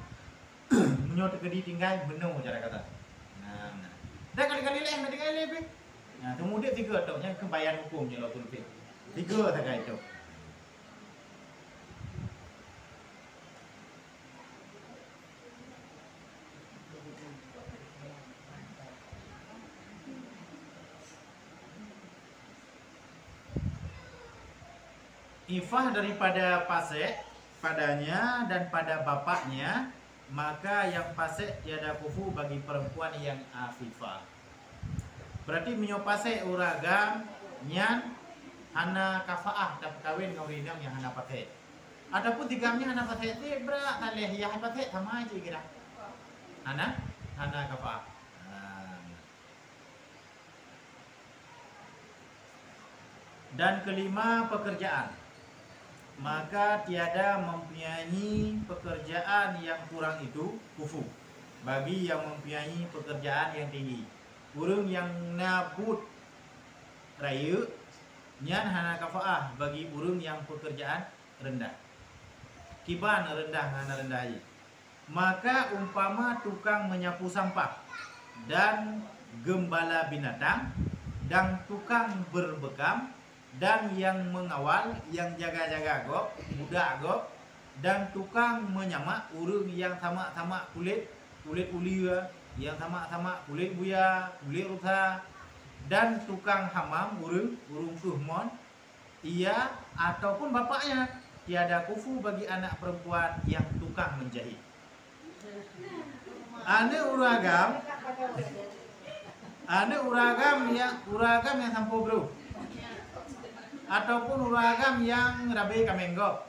Menyo terkedi tinggal benar cara kata. Nah. Dah kali-kali lain dah tinggal lebih. Nah, tu mudip 3 toknya ke bayan hukum je usul fiqh. 3 sakai tu. Ifah daripada pasek padanya dan pada bapaknya, maka yang pasek tiada kufu bagi perempuan yang afifah. Berarti menyo pasek uragam nyan hana kafaah tak kawin dengan orang yang hana pasek. Ataupun tigamnya hana pasek tu berat taleh yang pasek sama aja kira. Hana hana kafaah. Dan kelima, pekerjaan. Maka tiada mempunyai pekerjaan yang kurang itu kufu bagi yang mempunyai pekerjaan yang tinggi. Urang yang nabut raya nyan hana kafaah bagi urang yang pekerjaan rendah. Kiban rendah hana rendah. Maka umpama tukang menyapu sampah dan gembala binatang dan tukang berbekam dan yang mengawal, yang jaga-jaga gop, budak gop, dan tukang menyamak urang yang tamak-tamak kulit ulia, yang tamak-tamak kulit buaya, kulit rusa, dan tukang hamam urang kuhmon, ia ataupun bapaknya tiada kufu bagi anak perempuan yang tukang menjahit. Ane uragam yang sampo bro. Ataupun uragam yang rabe kamenggop,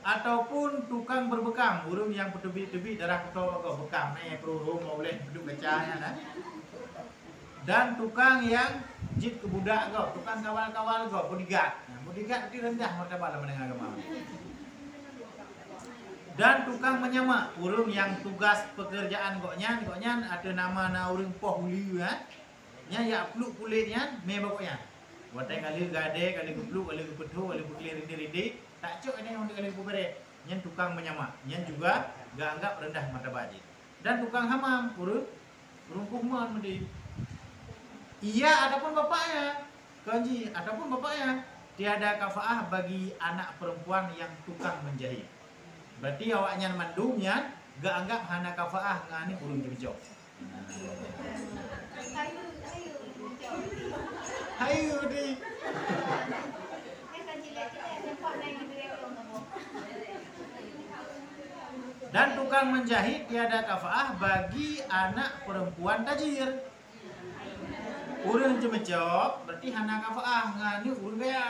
ataupun tukang berbekam, urung yang petubi-tubi darah ketua bekam, perurung mau boleh duduk kecahnya, nah. Dan tukang yang jit ke budak go, tukang kawal-kawal go, bodyguard. Nah, bodyguard itu rendah martabat dalam menengah agama. Dan tukang menyamak, urung yang tugas pekerjaan goknya ada nama na urung poh huli nya ya peluk kulitnya me bagoknya. Watai kali gade, kali gepluk, kali gepetu, kali bukli rindi-rindi, tak cok ini untuk kali bubere. Nyan tukang menyamak, nyan juga gak anggap rendah martabat. Dan tukang hamam, urung kuhmon mudi. Iya, adapun bapaknya, kanji, adapun bapaknya tiada kafaah bagi anak perempuan yang tukang menjahit. Berarti awaknya mandumnya gak anggap hana kafaah ngani urung jebicok. Hayu di. Dan tukang menjahit tiada kafaah bagi anak perempuan tajir. Urang jemecok berarti hana kafaah ngani urang kaya.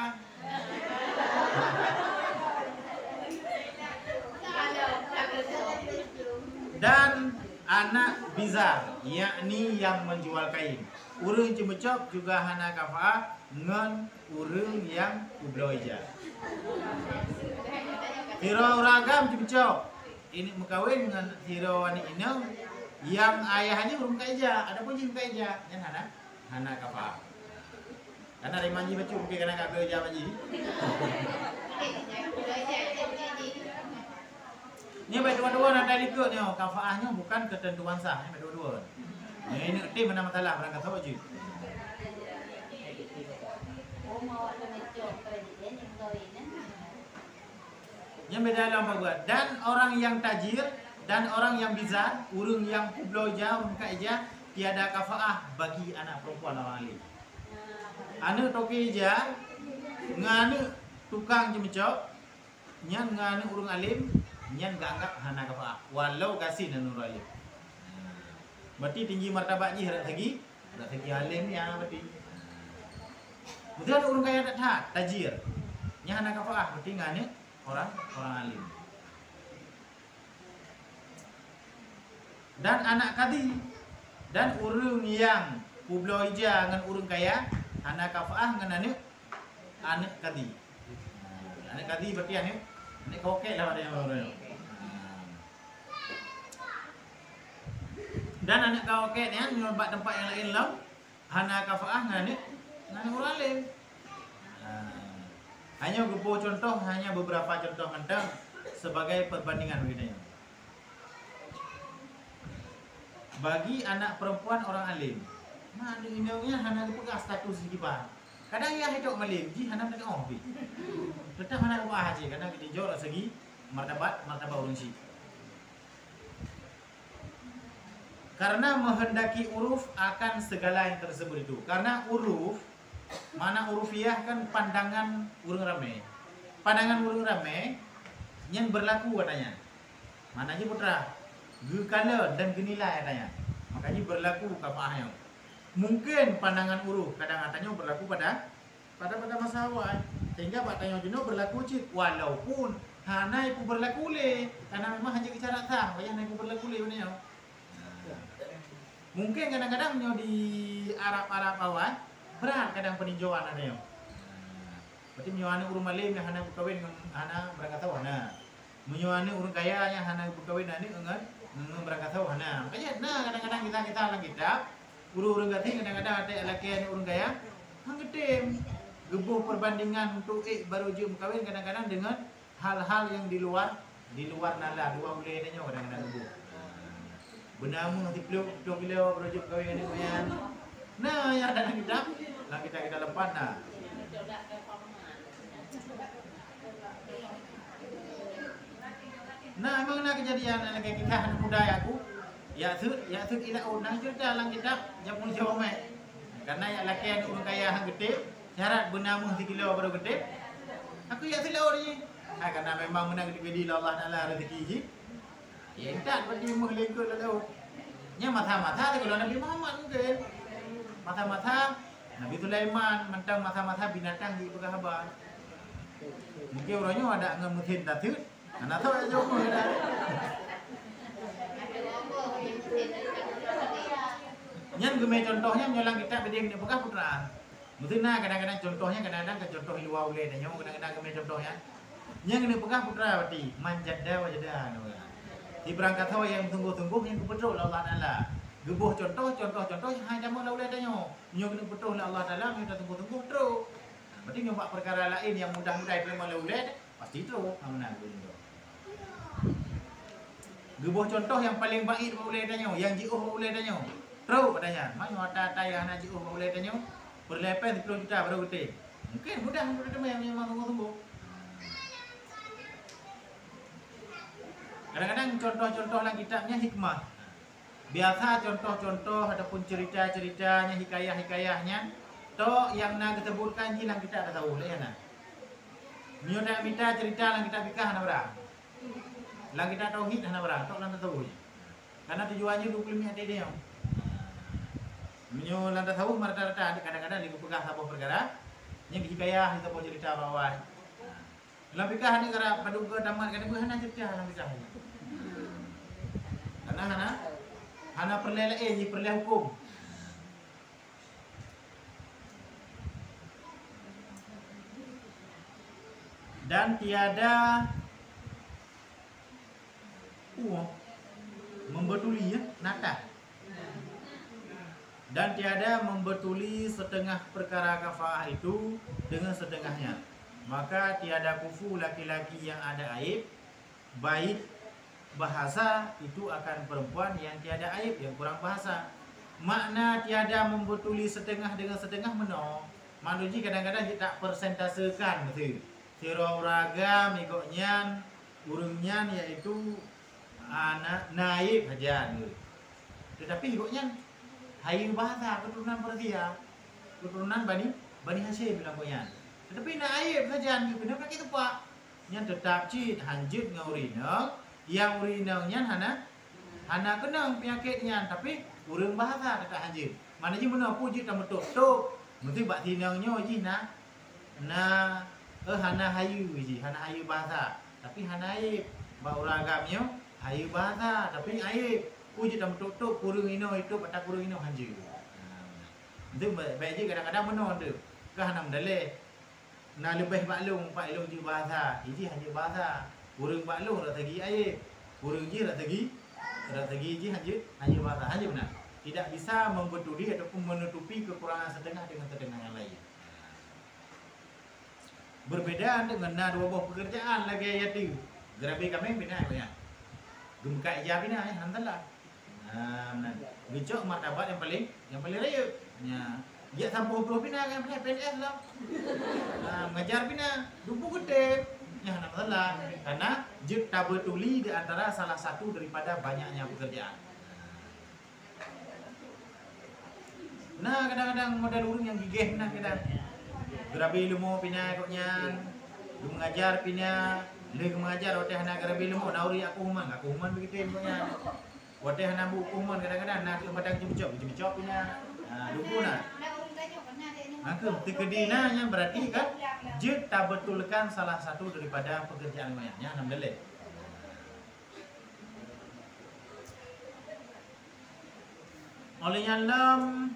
Dan anak bizar, yakni yang menjual kain. Urang jemecok juga hana kafaah ngan urang yang kubloija. Hiro ragam jemecok. Ini mengkawin dengan hiro wani ini yang ayahnya urang kaija, ada pun jeng kaija, yang hana kafaah. Karena dari manji bacu mungkin karena gak kerja manji. Ini baik dua-dua nak tadi ikut ni, kafaahnya bukan ketentuan sah, ini baik dua-dua. Ini tim mana masalah berangkat tahu je. Yang beda dalam baguat. Dan orang yang tajir dan orang yang bizar, urang yang kubloja, urang kaija, tiada kafaah bagi anak perempuan orang alim. Anu toke ija, nganu tukang jemecok, nyan nganu urang alim, nyan gak anggap hana kafaah, walau kasih nanu alim. Berarti tinggi martabatnya hendak segi alim ya berarti. Betul urang kaya tak tajir, nya hana kafaah, berarti nganu orang alim. Dan anak kadi dan urang yang kublo ija ngan urang kaya hana kafaah ngan anak kadi. Anak kadi berarti anak kokek lah ada yang orang. Dan anak kokek ni tempat yang lain lah hana kafaah ngan urang alim. Hanya beberapa contoh mentang sebagai perbandingan begini. Bagi anak perempuan orang alim, nah ada indahnya hana pegang status dikipan. Kadang ia hidup malim, ji hana tak bi. Tetap hana apa aja, kadang kita jual segi martabat orang si. Karena menghendaki uruf akan segala yang tersebut itu. Karena uruf, mana urufiah kan pandangan urang ramai. Pandangan urang ramai yang berlaku katanya. Mana aja putra? Gekala dan genilai katanya. Makanya berlaku kafaahnya. Mungkin pandangan uruf kadang katanya berlaku pada masa awal. Sehingga pak tanya jenuh berlaku cik walaupun hana iku berlaku le karena memang hanya bicara tah, bayang iku berlaku le benar. Mungkin kadang-kadang nyo di Arab awal berat kadang peninjauan ada yo. Berarti menyoane urang malim yang hana berkawin dengan hana berangkat tahu hana. Menyoane urang kaya yang hana berkawin nanti engat berangkat tahu hana. Makanya kadang-kadang kita lang kitab urang gati kadang-kadang ada laki yang urang kaya hang gedem. Gebuh perbandingan untuk baru je berkawin kadang-kadang dengan hal-hal yang di luar nala dua boleh nyo kadang-kadang gebuh. Benamu nanti beliau baru je berkawin dengan yang yang ada dalam kitab lang kita lepas emang kejadian lagi kita anak muda aku ya tu ila unang cerita lang kitab yang jauh mai karena ya laki yang urang kaya hang gede syarat benamu 3 kilo baru gede aku ya sila ni karena memang menang di Allah Taala rezeki ji ya tak berarti menglengkut lalu nya mata-mata kalau Nabi Muhammad mungkin mata-mata Nabi Sulaiman mentang mata-mata binatang di berkabar mungkin orangnya ada ngemutin datut anak tahu aja jauh dah nyan gemai contohnya menyolang kita beda yang buka putra mungkin kadang-kadang contohnya kadang-kadang ke contoh luar boleh dan nyamu kadang-kadang gemai contohnya yang ini buka putra berarti manjada wajada di berangkat tahu yang tunggu-tunggu yang betul Allah Taala gebuh contoh hai jamu la ulai danyo nyo kena betul Allah Taala minta tunggu-tunggu terus berarti nyoba perkara lain yang mudah-mudah terima la ulai pasti terus amanah dulu gebuh contoh yang paling baik ulai danyo yang jiuh ulai danyo terus katanya manyo ada yang nak jiuh ulai danyo berlepen 10 juta baru gede mungkin mudah untuk terima yang memang tunggu-tunggu kadang-kadang contoh-contoh dalam kitabnya hikmah biasa contoh-contoh ataupun cerita-ceritanya hikayah-hikayahnya to yang nak disebutkan jilang kita ada tahu lah ya nah nyo nak minta cerita lang kita fikah na berang lang kita tauhid na berang tok lang tahu karena tujuannya 20 minit dia nyo lang tahu rata-rata kadang-kadang di pegah sabo perkara yang hikayah itu cerita bawah lang fikah ni kara paduga tamat kadang hana cerita lang fikah karena hana perlelein ni perle hukum dan tiada membetuli ya nata dan tiada membetuli setengah perkara kafaah itu dengan setengahnya maka tiada kufu laki-laki yang ada aib baik bahasa itu akan perempuan yang tiada aib yang kurang bahasa makna tiada membetuli setengah dengan setengah meno manuji kadang-kadang kita persentasekan betul siro ragam ikutnya urungnya yaitu anak naib saja tetapi ikutnya hayu bahasa keturunan Persia keturunan Bani Hashim bilang koyan tetapi naib saja kenapa gitu Pak yang tetap cit hanjut ngaurineng yang urinengnya hana kenang penyakitnya tapi urang bahasa kata hanjut mana je mana puji tak betul mesti bak tinangnya ji hana hayu ji hana hayu bahasa tapi hana aib bak uragamnya hayu bahasa tapi aib puji tak betul kurung ino itu patah kurung ino hanjut itu baik je kadang-kadang mana tu ke hana mendale na lebih baklung pak ilung ji bahasa ji hanjut bahasa kurung baklung rak tagi aib kurung ji rak tagi ji hanjut bahasa hanjut benar tidak bisa membetuli ataupun menutupi kekurangan setengah dengan setengah yang lain berbeda dengan dua buah pekerjaan lagi ayat itu gerabi kami bina ya gemka ija bina ya alhamdulillah bicok martabat yang paling raya ya dia sampai 20 bina kan bina PNS lah mengajar bina dubu gede ya alhamdulillah karena jid tak betuli di antara salah satu daripada banyaknya pekerjaan kadang-kadang model urung yang gigih kita gerabi ilmu pina koknya lu mengajar pina le mengajar oteh hana gerabi ilmu nauri aku human begitu koknya oteh hana bu human kadang-kadang nak padang cumcok pina duku maka tikedina yang berarti kan je tak betulkan salah satu daripada pekerjaan mayatnya alhamdulillah olehnya lam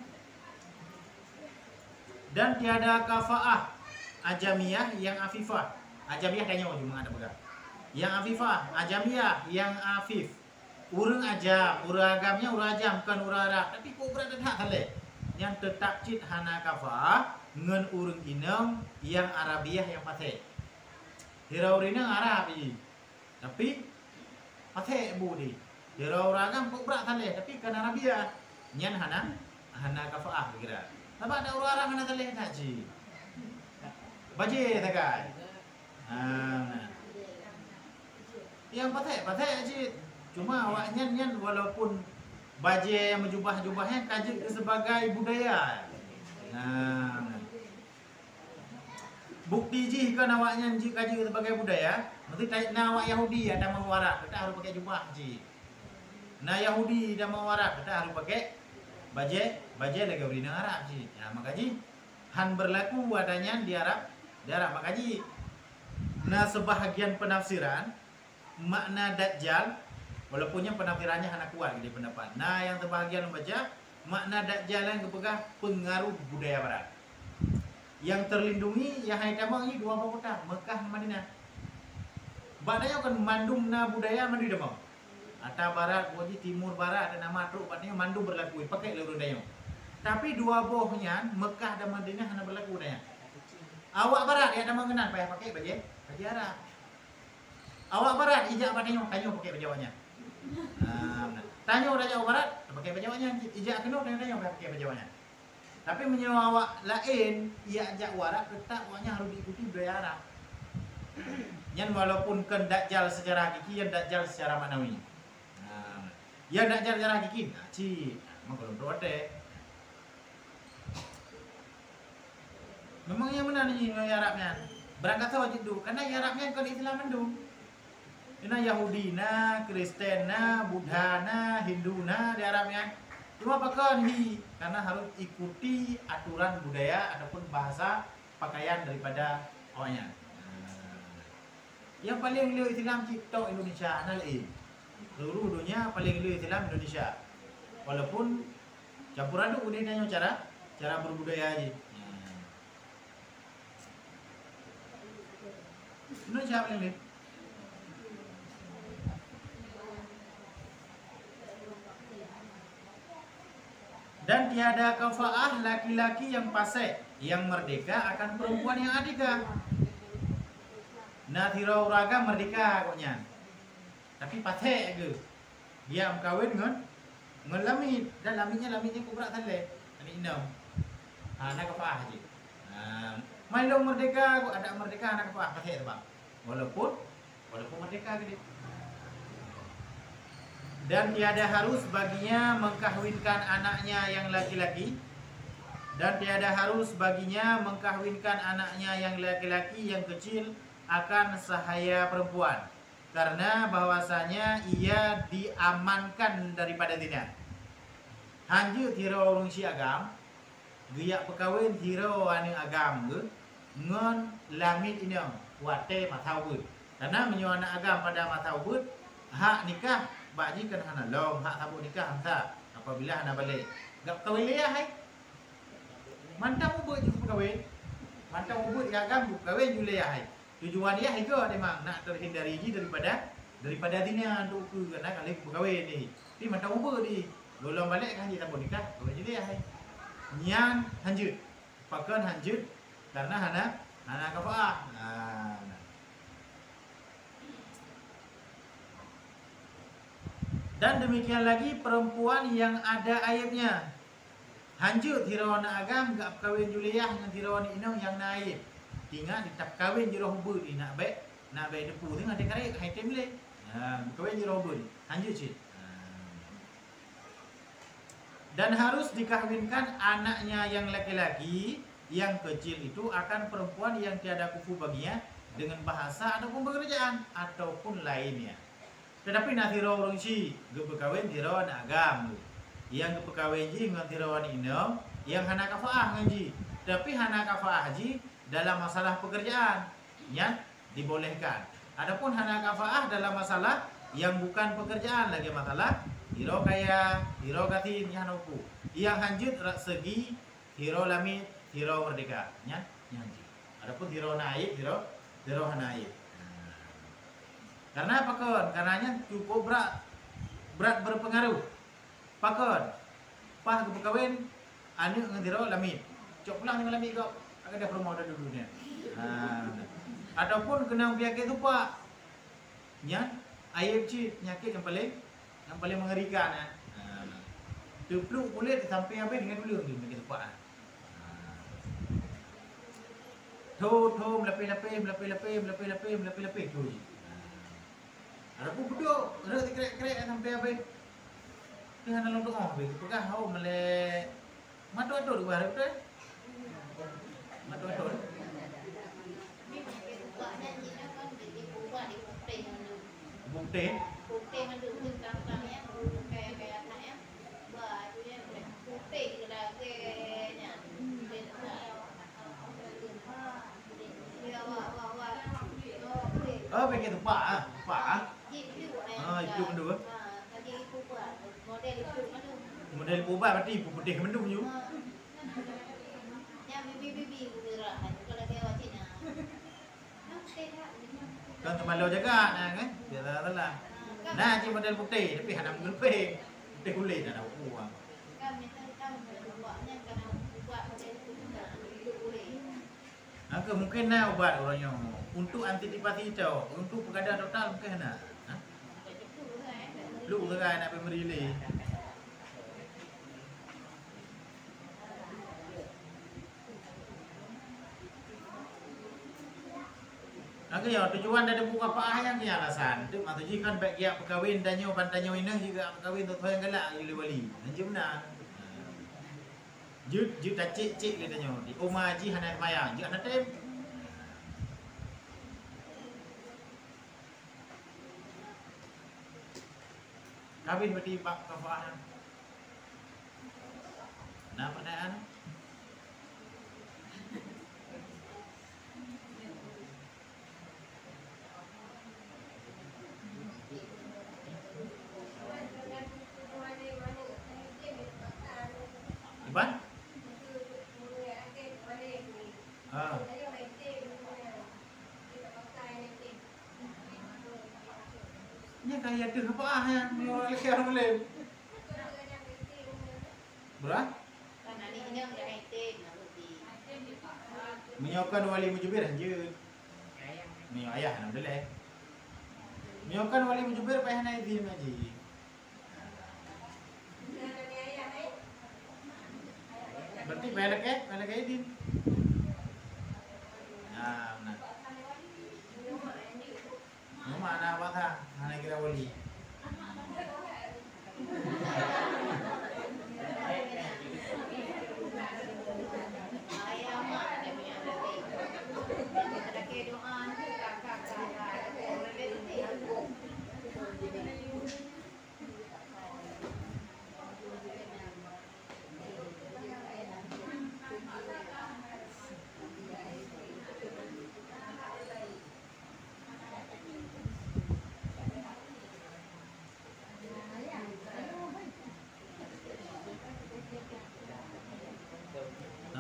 dan tiada kafaah ajamiyah yang afifah. Ajamiyah tanya cuma ada pegang. Yang afifah, ajamiyah yang afif. Urang ajam, urang agamnya urang ajam bukan urang Arab. Tapi kok berada hak tale. Yang tetap cit hana kafaah ngen urang inang yang Arabiah yang pathe. Hirau rina Arab ni. Tapi pathe bu di. Hirau ragam kok berat tale tapi kan Arabiah. Nyan hana kafaah kira. Tapi ada orang hana tale tak ji. Baje takai. Yang pathe ji. Cuma awak nyan walaupun baje yang menjubah-jubahnya kaji sebagai budaya. Bukti ji kan awak nyan ji kaji sebagai budaya, mesti na awak Yahudi ada mau warak, kita harus pakai jubah ji. Na Yahudi ada mau warak, kita harus pakai baje lagi beri nang Arab ji. Ya makaji han berlaku adanya di Arab, makaji na sebahagian penafsiran makna dajjal walaupunnya penafsirannya hana kuat di pendapat. Nah, yang sebahagian membaca makna dajjal yang kepegah pengaruh budaya barat. Yang terlindungi yang hai tamang ini dua kota, Mekah Madinah. Badanya kan mandum na budaya mandu demau. Ata barat, boji timur barat ada nama truk badanya mandu berlaku pakai lurun dayo. Tapi dua bohnya Mekah dan Madinah hana berlaku daya. Awak barat ya tamang kenan payah pakai baje Arab. Awak barat ijak badanya tanyo pakai bajawanya. Tanya orang Jawa Barat pakai bajawanya, ijak kena tanya pakai bajawanya. Tapi menyewa awak lain, ia ajak warak tetap awaknya harus diikuti budaya Arab. Yang walaupun kan dajjal secara hakiki, yang dajjal secara maknawi. Yang dajjal secara hakiki, belum protes. Memang yang mana nih Arabnya? Berangkat wajib dulu, karena Arabnya kan Islam mendung. Ina Yahudi na, Kristen na, Buddha na, Hindu na di Arabnya. Cuma pakai hi karena harus ikuti aturan budaya ataupun bahasa pakaian daripada awaknya. Yang paling liu Islam cipta Indonesia nalai. Seluruh dunia paling liu Islam Indonesia. Walaupun campur aduk udah nanya cara berbudaya aja. Indonesia paling liu. Dan tiada kafaah laki-laki yang fasik yang merdeka akan perempuan yang adika. Nah tirau raga merdeka koknya. Tapi fasik ke. Dia kawin dengan lamit dan lamitnya kubrak tale. Ani enam. Nak kafaah je. Main merdeka ada merdeka anak kafaah fasik tu bang. Walaupun merdeka ke dia. Dan tiada harus baginya mengkahwinkan anaknya yang laki-laki. Dan tiada harus baginya mengkahwinkan anaknya yang laki-laki yang kecil akan sahaya perempuan. Karena bahwasanya ia diamankan daripada zina. Hanju tiro orang si agam, giyak perkahwin tiro aning agam ke, ngon lamit inang, wate matau bud. Karena menyewa anak agam pada matau bud, hak nikah baji kan hana long hak tabu nikah hamsa apabila hana balik gak kawin liah hai mantap ubut je kawin mantap ubut ya gam kawin ju liah hai tujuan dia hai ke memang nak terhindari ji daripada dina tu ke nak kali kawin ni tapi mantap ubut di golong balik kan ji tabu nikah kawin je liah hai nyan hanjut pakan hanjut karena hana kafaah. Dan demikian lagi perempuan yang ada aibnya. Hanjut hirawana agam gak kawin Juliah dengan hirawana inong yang naib. Tinggal ditap kawin jiro hubu di nak baik depu tengah dia karik hai temle. Kawin jiro hubu. Hanjut cik. Dan harus dikahwinkan anaknya yang laki-laki yang kecil itu akan perempuan yang tiada kufu baginya dengan bahasa ataupun pekerjaan ataupun lainnya. Tetapi nak tiro orang si gepekawin tiro anak agam. Yang gepekawin ji dengan tiro anak inong yang hana kafaah ngaji. Tapi hana kafaah ji dalam masalah pekerjaan yang dibolehkan. Adapun hana kafaah dalam masalah yang bukan pekerjaan lagi masalah tiro kaya, tiro katin yang nuku. Yang hanjut segi hiro lamit, hiro merdeka. Nyanji. Adapun hiro naib, hiro naib. Karena apa kon? Karenanya cukup berat berpengaruh. Pakon. Pas kawin anu dengan hiro lamit. Cok pulang dengan lamit kau. Agak dah rumah dah dulunya. Ataupun kena penyakit tu pak. AFC penyakit yang paling mengerikan. Terpeluk kulit sampai habis dengan dulu tu penyakit tu pak. Thom lapis tu. Adapun duduk rek krek sampai habis. Dengan dalam doa habis pegah hau melek matu-matu di bawah tu. Matu-matu. Bukti mendukung kampanye kayak anaknya bajunya putih juga kayaknya begitu pak itu mendua model pubah berarti putih mendung ju kan teman lo jaga kan biasa lah nah cik model putih tapi hanya putih kulit ada uang mungkin nak ubat orangnya untuk antipati hijau untuk pengadaan total mungkin nak lu orang nak merilih ya tujuan dari buka apa yang dia alasan tu atau jika baik dia perkahwin danyo bantanyo ini juga perkahwin tu yang galak ili bali nanti benar jut tak cik le danyo di rumah haji hana mayang jut anak tem kawin berarti pak kafaah nah pertanyaan Iban? Ini kayak tu apa yang orang lihat boleh. Berah? Menyokan wali mujubir anjir. Ni ayah nak boleh. Menyokan wali mujubir payah naik di maji. Berarti pelek din. Nah, benar. Mana apa tha? Hana kira wali.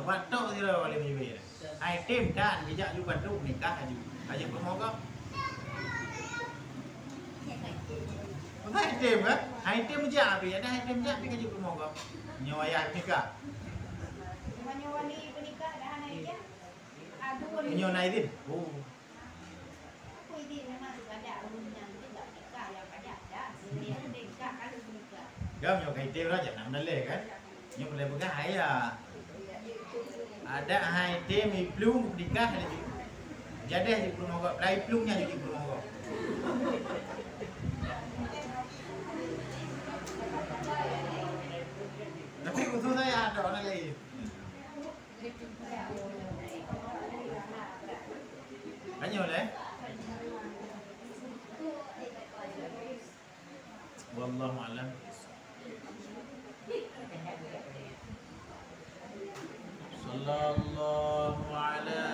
Watok dia wali mujibir. Item dan bijak juga tu nikah aja bermogok. Item kan? Item bijak abi, ada item bijak bi kaji bermogok. Nyawa ayah nikah. Nyawa wali bernikah dah anak dia. Nyawa naidin. Oh. Aku ini memang ada yang tidak nikah yang ada. Dia nikah kan nikah. Gam nyawa item raja nam daleh kan. Nyawa boleh pegang ayah. Ada item iplung nikah lagi. Jadi di promogok, lai plungnya jadi promogok. Tapi khusus saya ada orang lain. Hanya oleh. Wallahu a'lam. Sallallahu ala